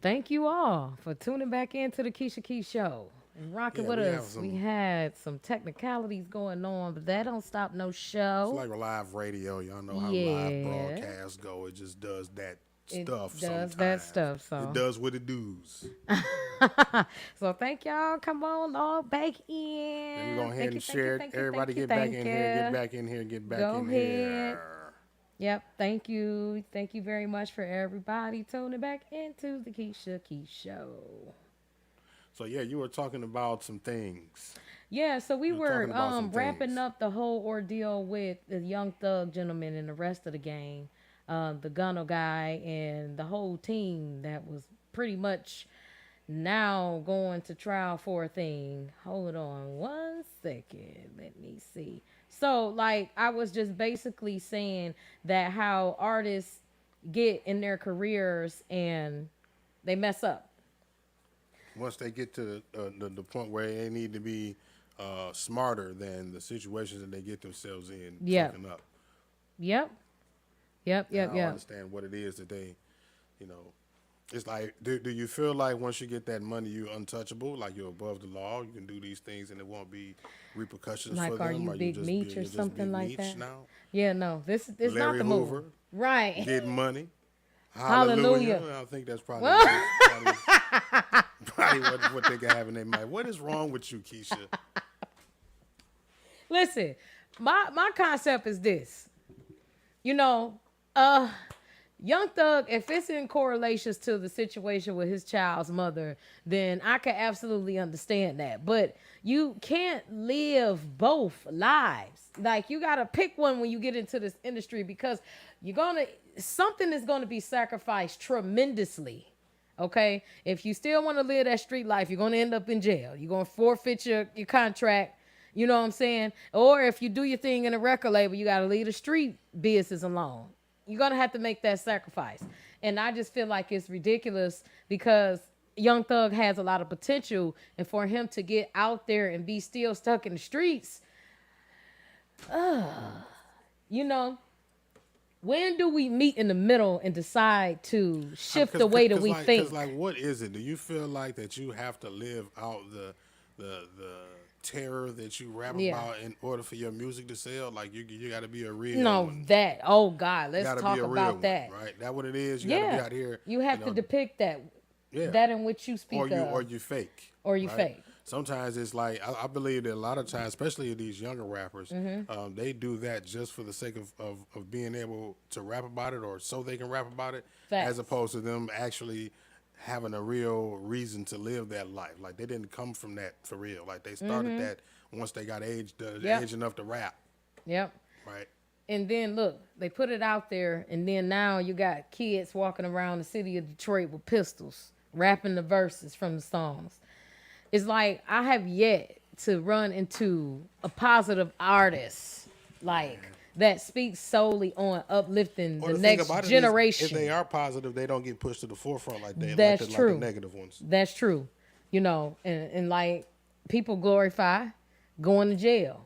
thank you all for tuning back into the Keisha Key Show and rocking Yeah, with we have us. We some. had some technicalities going on, but that don't stop no It's show. like a live radio. Y'all know how live Yeah, broadcasts go. It just does that it stuff does that sometimes. stuff. It So, does what it does. so thank y'all. Come on, all back Then we're in. going to go ahead Thank you, and thank you, share it. thank you, Everybody thank you, get back thank in here. Get you. back in here. Get back Go in ahead. here. Yep, thank you. Thank you very much for everybody tuning back into the Keisha Key Show. So, yeah, you were talking about some things. Yeah, so we You were were talking about some wrapping things. up the whole ordeal with the young thug gentleman and the rest of the gang, the Gunner guy and the whole team that was pretty much now going to trial for a thing. Hold on one second. Let me see. So, like, I was just basically saying that how artists get in their careers and they mess up. Once they get to the point where they need to be smarter than the situations that they get themselves in Yep. fucking up. Yep. Yep. And Yep. I don't Yep. understand what it is that they, you know, it's like, do you feel like once you get that money, you're untouchable, like you're above the law, you can do these things and there won't be repercussions for Like, are them, you or you Big just be Meech or you're just something Big like that? Meech now? Yeah, no, this is not Larry the move. Hoover Right. getting money, hallelujah. Hallelujah. I think that's probably Well, probably what they got have in their mind. What is wrong with you, Keisha? listen, my concept is this. You know, uh Young Thug, if it's in correlations to the situation with his child's mother, then I can absolutely understand that. But you can't live both lives. Like, you gotta pick one when you get into this industry, because you're gonna something is gonna be sacrificed tremendously. Okay? If you still want to live that street life, you're gonna end up in jail. You're gonna forfeit your contract. You know what I'm saying? Or if you do your thing in a record label, you gotta leave the street business alone. You're gonna have to make that sacrifice. And I just feel like it's ridiculous because Young Thug has a lot of potential, and for him to get out there and be still stuck in the streets, you know, when do we meet in the middle and decide to shift the way that we Like, think? what is it? Do you feel like that you have to live out the terror that you rap Yeah. about in order for your music to sell? Like, you got to be a real No, one. that. Oh God, You let's got to be talk a real about one, that. right? That what it is. You got to be Yeah, out here, you you have to know. depict that, Yeah. that in which you or speak you of, or you fake, or you right? fake. Sometimes it's like I believe that a lot of times, especially these younger rappers, they do that just for the sake of being able to rap about it, or so they can rap about it, as Facts. opposed to them actually having a real reason to live that life. Like, they didn't come from that for real. Like, they started that once they got Yep. age enough to rap, Yep. right? And then look, they put it out there, and then now you got kids walking around the city of Detroit with pistols, rapping the verses from the songs. It's like I have yet to run into a positive artist like that speaks solely on uplifting Or the the thing next about it is, if they generation. are positive, they don't get pushed to the forefront That's like the true. negative ones. That's true. You know, and like people glorify going to jail.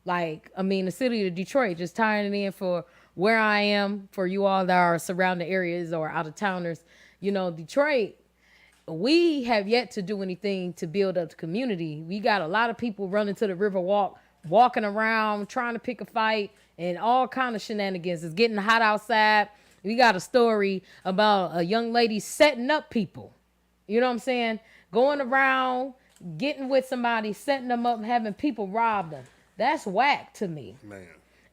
Like, I mean, the city of Detroit, just tying it in for where I am, for you all that are surrounding areas or out of towners. You know, Detroit, we have yet to do anything to build up the community. We got a lot of people running to the river walk, walking around, trying to pick a fight, and all kind of shenanigans. It's getting hot outside. We got a story about a young lady setting up people. You know what I'm saying? Going around, getting with somebody, setting them up, having people rob them. That's whack to me. Man.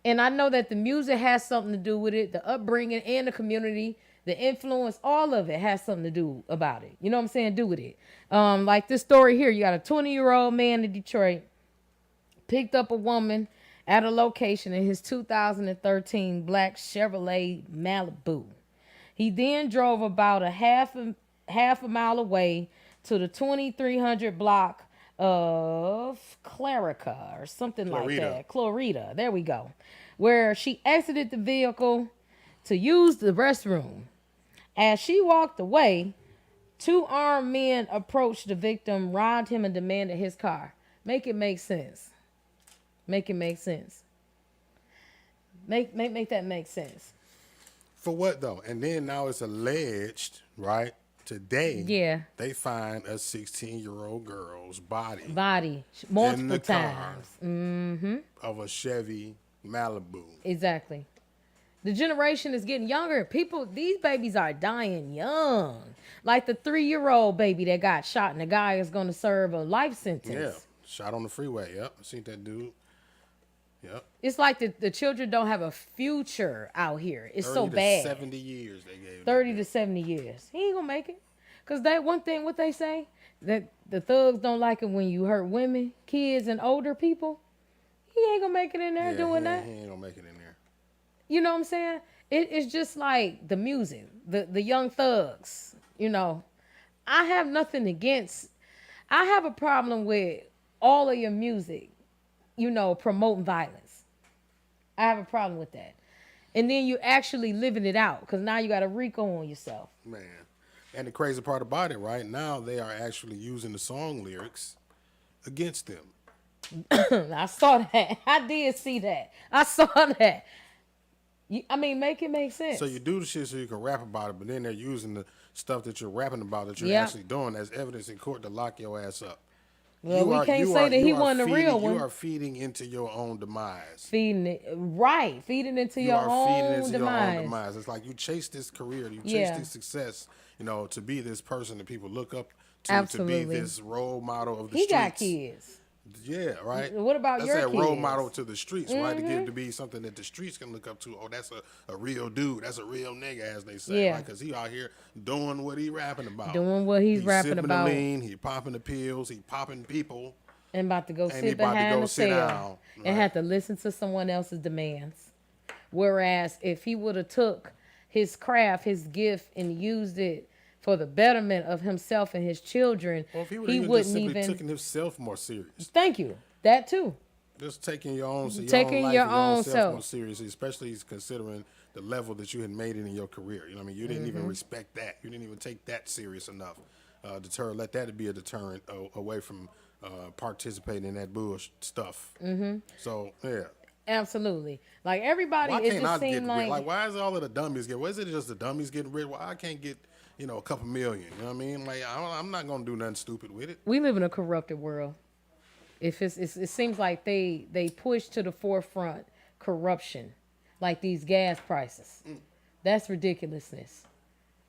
And I know that the music has something to do with it, the upbringing and the community, the influence, all of it has something to do about it. You know what I'm saying? Do with it. Like this story here, you got a 20-year-old man in Detroit picked up a woman at a location in his 2013 black Chevrolet Malibu. He then drove about half a mile away to the 2300 block of Clarica or something like Clarita. that. Clarita. There we go. Where she exited the vehicle to use the restroom. As she walked away, two armed men approached the victim, robbed him, and demanded his car. Make it make sense. Make it make sense. Make that make sense. For what though? And then now it's alleged, right, Today, Yeah. they find a 16-year-old girl's body Body. in Multiple the car times. Mm-hmm. of a Chevy Malibu. Exactly. The generation is getting younger. People, these babies are dying young. Like the 3-year-old baby that got shot, and the guy is going to serve a life Yeah, sentence. shot on the freeway. Yep, I seen that dude. Yep, It's like the children don't have a future out here. It's so 30 to bad. 70 years they gave. 30 to 70 years. He ain't going to make it. Because that one thing, what they say, that the thugs don't like it when you hurt women, kids, and older people. He ain't going to make it in there Yeah, doing that. he ain't gonna make it in there. You know what I'm saying? It's just like the music, the young thugs. You know, I have nothing against. I have a problem with all of your music, promoting violence. I have a problem with that. And then you actually living it out because now you got a RICO on yourself. Man. And the crazy part about it, right now, they are actually using the song lyrics against them. I saw that. I did see that. I saw that. Make it make sense. So you do the shit so you can rap about it, but then they're using the stuff that you're rapping about that you're Yep. actually doing as evidence in court to lock your ass up. Well, we can't say that he wasn't the real one. You are feeding into your own demise. Feeding it, right. Feeding into your own demise. It's like you chase this career, you chase Yeah. this success, to be this person that people look up to Absolutely. be this role model of the He streets. got kids. Yeah, right. What about that's your that kids? role model to the streets, right? To be something that the streets can look up to. Oh, that's a real dude. That's a real nigga, as they say. Yeah. Right? Because he out here doing what he rapping about. Doing what he's rapping sipping about. The lean, he popping the pills, he popping people. And about to go And he sit about to behind go the sit cell down, and right. have to listen to someone else's demands. Whereas if he would have took his craft, his gift, and used it for the betterment of himself and his children, Or if he wouldn't just simply even. taking himself more serious. Thank you. That too. Just taking your own, Taking life your and own self self. more seriously, especially considering the level that you had made it in your career. You know what I mean? You didn't even respect that. You didn't even take that serious enough. Let that be a deterrent away from participating in that bullshit stuff. So yeah. Absolutely. Like everybody, Why it can't just I get seemed rich? like Like, why is all of the dummies getting? Why is it just the dummies getting rich? Why I can't get, a couple million? You know what I mean? Like, I'm not gonna do nothing stupid with it. we live in a corrupted world. If it seems like they push to the forefront corruption, like these gas prices. That's ridiculousness.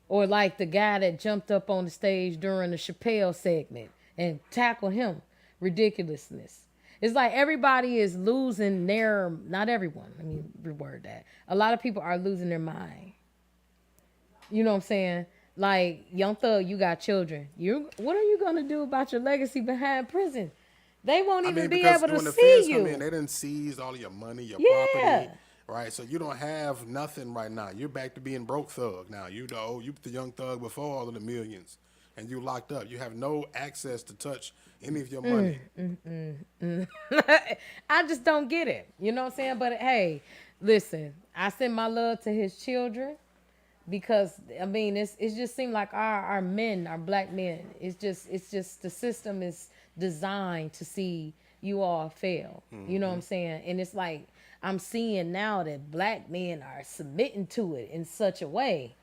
Or like the guy that jumped up on the stage during the Chappelle segment and tackled him. Ridiculousness. It's like everybody is losing their, not everyone, let me reword that. A lot of people are losing their mind. You know what I'm saying? Like, Young Thug, you got children. What are you going to do about your legacy behind prison? They won't even be able to when the see feds you. come in, they done seized all of your money, your Yeah. property, right? So you don't have nothing right now. You're back to being broke thug now. You the young thug before all of the millions, and you locked up. You have no access to touch any of your money. I just don't get it. You know what I'm saying? But hey, listen, I send my love to his children because it just seemed like our men, our black men, it's just the system is designed to see you all fail. You know what I'm saying? And it's like I'm seeing now that black men are submitting to it in such a way.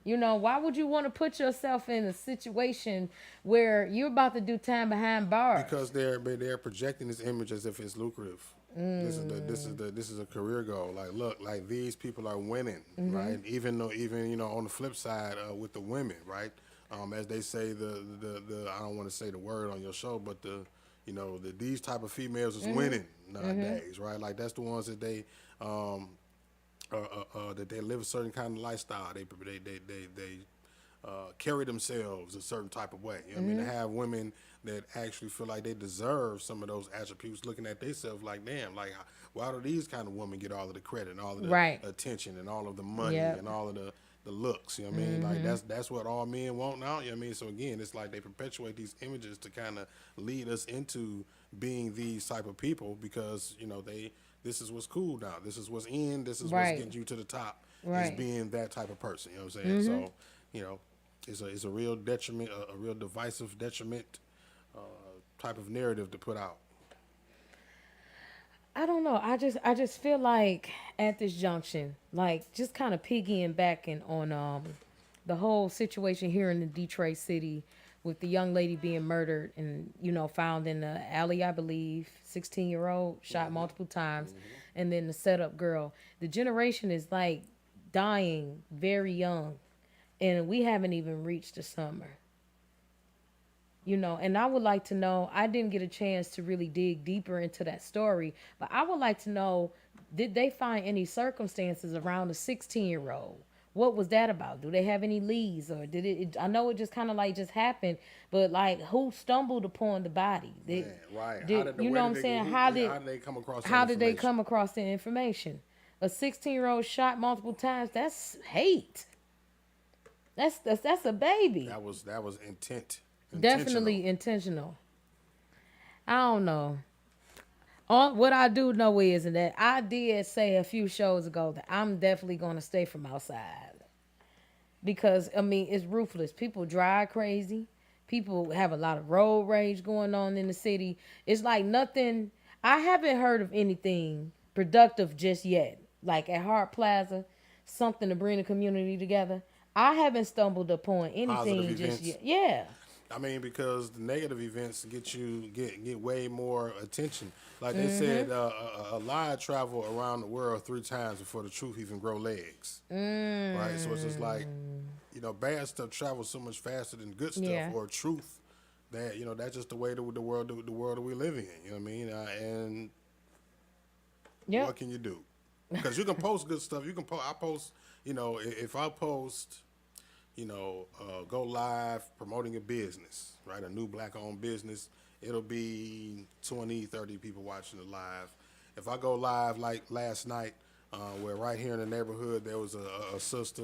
Why would you want to put yourself in a situation where you're about to do time behind bars? Because they're projecting this image as if it's lucrative. This is a career goal. Like, look, like these people are winning, right? Even on the flip side with the women, right? As they say, the I don't want to say the word on your show, but these type of females is winning nowadays, right? Like that's the ones that they that they live a certain kind of lifestyle. They carry themselves a certain type of way. You know what I mean? To have women that actually feel like they deserve some of those attributes, looking at themselves like, damn, like why do these kind of women get all of the credit and all of the attention and all of the money and all of the looks? You know what I mean? Like that's what all men want now. You know what I mean? So again, it's like they perpetuate these images to kind of lead us into being these type of people because this is what's cool now. This is what's in. This is what's getting you to the top. Is being that type of person. You know what I'm saying? So it's a real detriment, a real divisive detriment type of narrative to put out. I don't know. I just feel like at this junction, like just kind of piggying backing on the whole situation here in the Detroit city with the young lady being murdered and found in the alley, I believe, 16-year-old shot multiple times, and then the setup girl. The generation is like dying very young, and we haven't even reached the summer. And I would like to know, I didn't get a chance to really dig deeper into that story, but I would like to know, did they find any circumstances around the 16-year-old? What was that about? Do they have any leads, or did I know it just kind of like just happened, but like who stumbled upon the body? Man, right. You know what I'm saying? How did they come across that how did they information? come across the information? A 16-year-old shot multiple times, that's hate. That's a baby. That was intent. Definitely intentional. I don't know. What I do know is that I did say a few shows ago that I'm definitely going to stay from outside. Because, I mean, it's ruthless. People drive crazy. People have a lot of road rage going on in the city. It's like nothing. I haven't heard of anything productive just yet. Like at Hart Plaza, something to bring the community together. I haven't stumbled upon anything just yet. Yeah. I mean, because the negative events get way more attention. Like they said, a lie travel around the world 3 times before the truth even grow legs. Right? So it's just like, bad stuff travels so much faster than good stuff or truth. That that's just the way the world that we live in. You know what I mean? And what can you do? Because you can post good stuff. You can post. I post. If I post. Go live promoting a business, right? A new black-owned business. It'll be 20, 30 people watching the live. If I go live like last night, where right here in the neighborhood there was a sister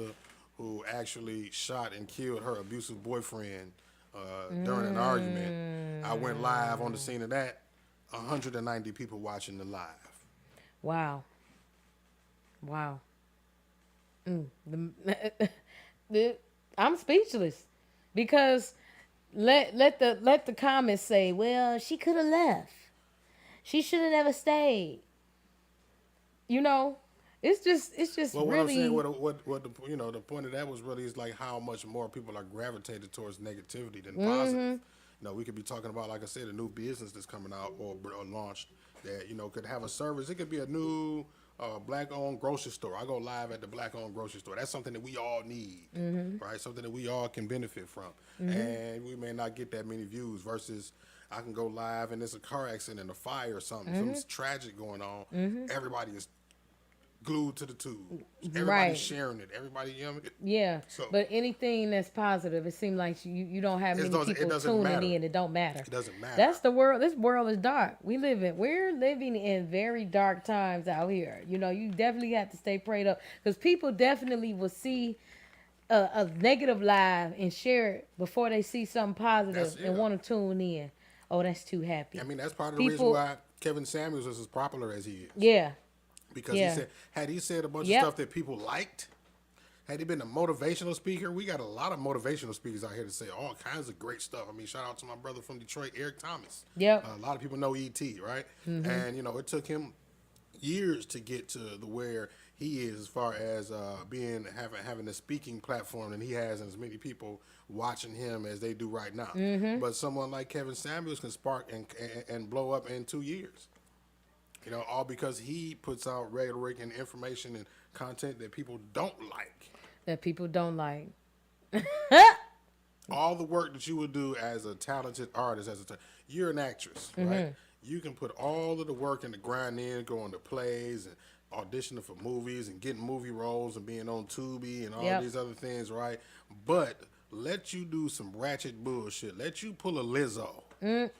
who actually shot and killed her abusive boyfriend during an argument. I went live on the scene of that. 190 people watching the live. Wow. I'm speechless because let the comments say, well, she could have left. She should have never stayed. It's just well, what really. I'm saying, what the point of that was really is like how much more people are gravitated towards negativity than positive. We could be talking about, like I said, a new business that's coming out or launched that could have a service. It could be a new black-owned grocery store. I go live at the black-owned grocery store. That's something that we all need, right? Something that we all can benefit from. And we may not get that many views versus I can go live and there's a car accident, a fire or something, something's tragic going on. Everybody is glued to the tube. Everybody's sharing it. Everybody, Yeah, so, but anything that's positive, it seems like you don't have many people tuning in. It don't matter. It doesn't matter. That's the world. This world is dark. We're living in very dark times out here. You definitely have to stay prayed up because people definitely will see a negative live and share it before they see something positive and want to tune in. Oh, that's too happy. I mean, that's part of the reason why Kevin Samuels is as popular as he is. Yeah. Because he said a bunch of stuff that people liked, had he been a motivational speaker, we got a lot of motivational speakers out here to say all kinds of great stuff. I mean, shout out to my brother from Detroit, Eric Thomas. Yep. A lot of people know E.T., right? And, it took him years to get to the where he is as far as having a speaking platform that he has and as many people watching him as they do right now. But someone like Kevin Samuels can spark and blow up in 2 years. All because he puts out rhetoric and information and content that people don't like. All the work that you would do as a talented artist, you're an actress, right? You can put all of the work and the grind in, going to plays and auditioning for movies and getting movie roles and being on Tubi and all these other things, right? But let you do some ratchet bullshit. Let you pull a Lizzo.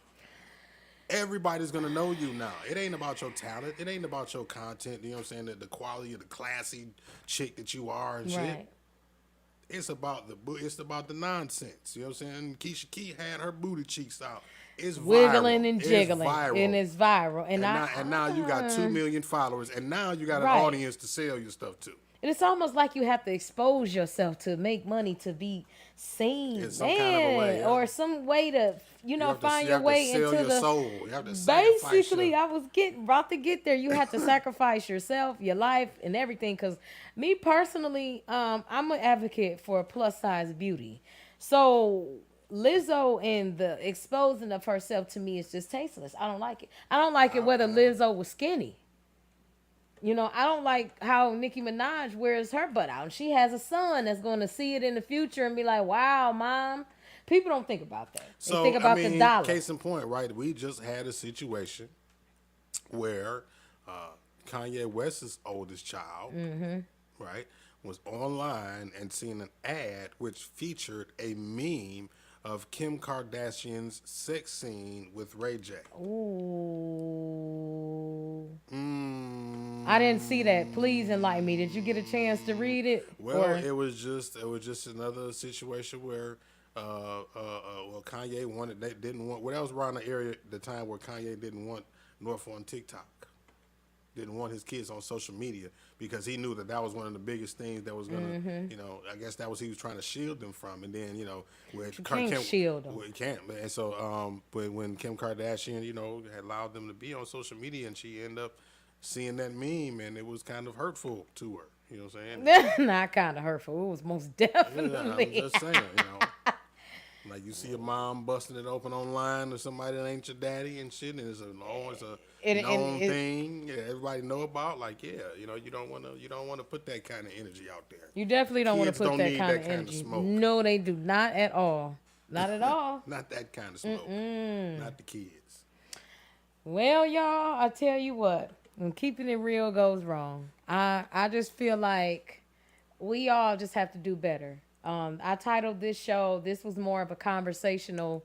Everybody's going to know you now. It ain't about your talent. It ain't about your content. You know what I'm saying? The quality of the classy chick that you are and shit. It's about the nonsense. You know what I'm saying? Kisha Key had her booty cheeks out. It's wiggling viral. And jiggling. And it's viral. And now you got 2 million followers. And now you got an audience to sell your stuff to. it's almost like you have to expose yourself to make money to be seen, In some kind of a way, yeah. or some way to, find your way sell into your the. soul. You have to sacrifice Basically, your... I was about to get there. You have to sacrifice yourself, your life, and everything. Because me personally, I'm an advocate for plus size beauty. So Lizzo and the exposing of herself to me is just tasteless. I don't like it. I don't like it whether Lizzo was skinny. I don't like how Nicki Minaj wears her butt out. She has a son that's going to see it in the future and be like, wow, mom. People don't think about that. They So, think about the dollar. case in point, right? We just had a situation where Kanye West's oldest child, right, was online and seen an ad which featured a meme of Kim Kardashian's sex scene with Ray J. Ooh. I didn't see that. Please enlighten me. Did you get a chance to read it? Well, it was just another situation where Kanye didn't want. Well, that was around the area at the time where Kanye didn't want North on TikTok. Didn't want his kids on social media because he knew that was one of the biggest things that was gonna, I guess that was he was trying to shield them from. And then, with you can't shield them. Well, you can't. And so, but when Kim Kardashian, had allowed them to be on social media, and she ended up seeing that meme, and it was kind of hurtful to her. You know what I'm saying? Not kind of hurtful. It was most definitely. Yeah, I'm just saying, Like you see a mom busting it open online or somebody that ain't your daddy and shit, and it's a known thing. Yeah, everybody know about. Like, yeah, you don't want to put that kind of energy out there. You definitely don't want to put that kind of energy. Of smoke. No, they do not at all. Not at all. Not that kind of smoke. Not the kids. Well, y'all, I tell you what, when keeping it real goes wrong, I just feel like we all just have to do better. I titled this show, this was more of a conversational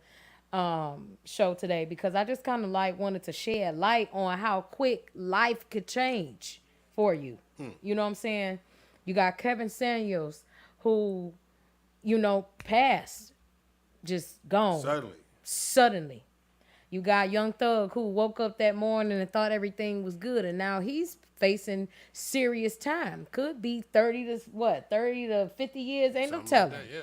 show today because I just kind of wanted to shed light on how quick life could change for you. You know what I'm saying? You got Kevin Samuels who, passed, just gone. Suddenly. You got Young Thug who woke up that morning and thought everything was good, and now he's facing serious time. Could be 30 to 50 years, ain't no telling. Like that, yeah.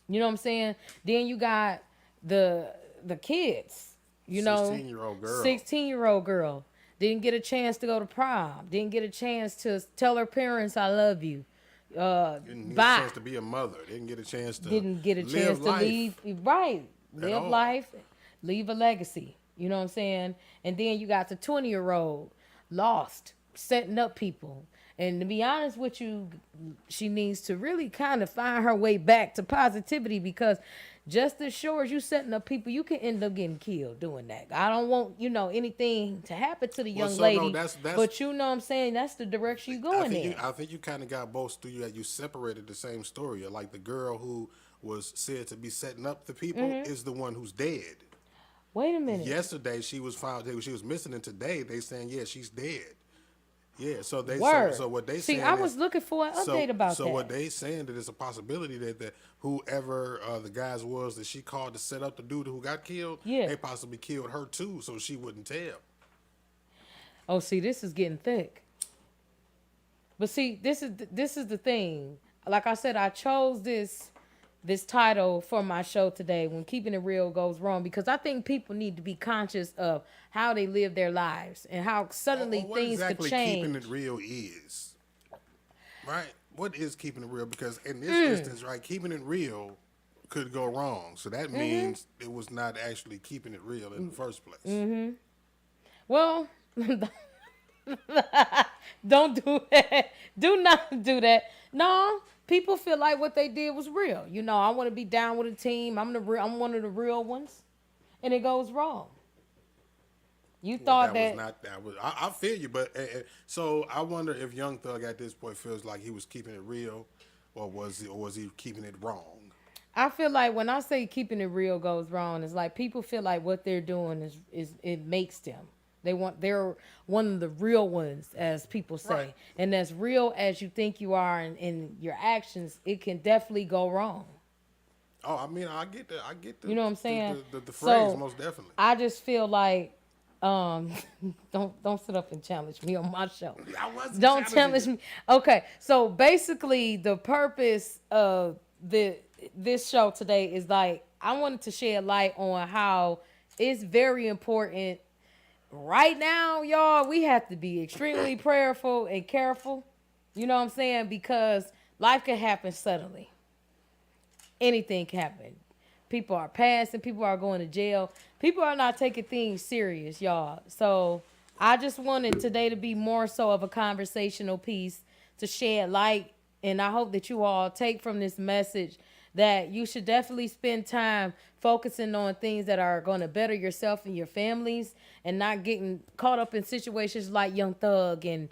You know what I'm saying? Then you got the kids, 16-year-old girl. 16-year-old girl. Didn't get a chance to go to prom. Didn't get a chance to tell her parents I love you. Didn't get a chance to be a mother. Didn't get a chance to leave. Right. Live life. Leave a legacy. You know what I'm saying? And then you got the 20-year-old lost, setting up people. And to be honest with you, she needs to really kind of find her way back to positivity because just as sure as you setting up people, you can end up getting killed doing that. I don't want, anything to happen to the young lady. No, but you know what I'm saying? That's the direction you going in. I think you kind of got both through you. You separated the same story. Like the girl who was said to be setting up the people is the one who's dead. Wait a minute. Yesterday she was found. She was missing, and today they saying she's dead. Yeah, so they so what they see. I was looking for an update about that. So what they saying that it's a possibility that whoever the guys was that she called to set up the dude who got killed, they possibly killed her too, so she wouldn't tell. Oh, see, this is getting thick. But see, this is the thing. Like I said, I chose this title for my show today, When Keeping It Real Goes Wrong, because I think people need to be conscious of how they live their lives and how suddenly things could change. What exactly keeping it real is, right? What is keeping it real? Because in this instance, right, keeping it real could go wrong. So that means it was not actually keeping it real in the first place. Well, don't do that. Do not do that. No. People feel like what they did was real. I want to be down with a team. I'm one of the real ones, and it goes wrong. You thought that was not that was. I feel you, but so I wonder if Young Thug at this point feels like he was keeping it real, or was he keeping it wrong? I feel like when I say keeping it real goes wrong, it's like people feel like what they're doing is it makes them. They're one of the real ones, as people say. Right. And as real as you think you are in your actions, it can definitely go wrong. Oh, I get the you know what I'm saying? The phrase, most definitely. I just feel like Um, don't sit up and challenge me on my show. I wasn't Don't challenging challenge me. Okay, so basically the purpose of this show today is like I wanted to shed light on how it's very important right now, y'all. We have to be extremely prayerful and careful. You know what I'm saying? Because life can happen suddenly. Anything can happen. People are passing, people are going to jail. People are not taking things serious, y'all. So I just wanted today to be more so of a conversational piece to shed light. And I hope that you all take from this message that you should definitely spend time focusing on things that are going to better yourself and your families and not getting caught up in situations like Young Thug and,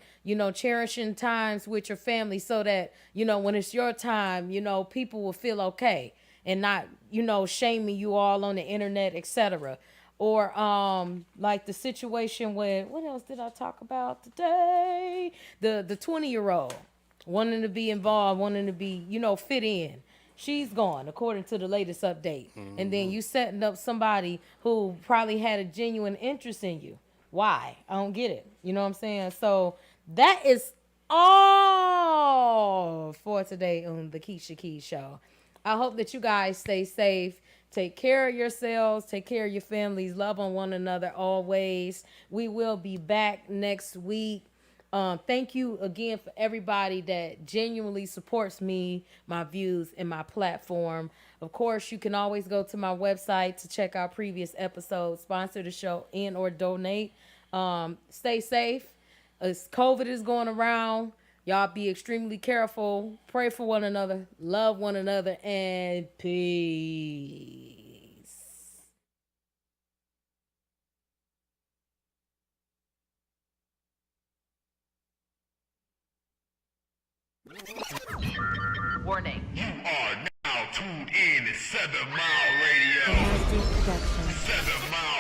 cherishing times with your family so that, when it's your time, people will feel okay and not, shaming you all on the internet, etc. Or like the situation with what else did I talk about today? The 20-year-old wanting to be involved, wanting to be, fit in. She's gone, according to the latest update. Mm-hmm. And then you setting up somebody who probably had a genuine interest in you. Why? I don't get it. You know what I'm saying? So that is all for today on the Keisha Keys Show. I hope that you guys stay safe. Take care of yourselves. Take care of your families. Love on one another always. We will be back next week. Thank you again for everybody that genuinely supports me, my views, and my platform. Of course, you can always go to my website to check out previous episodes, sponsor the show, and or donate. Stay safe. As COVID is going around, y'all be extremely careful. Pray for one another. Love one another. And peace. Warning. You are now tuned in to 7 Mile Radio. 7 Mile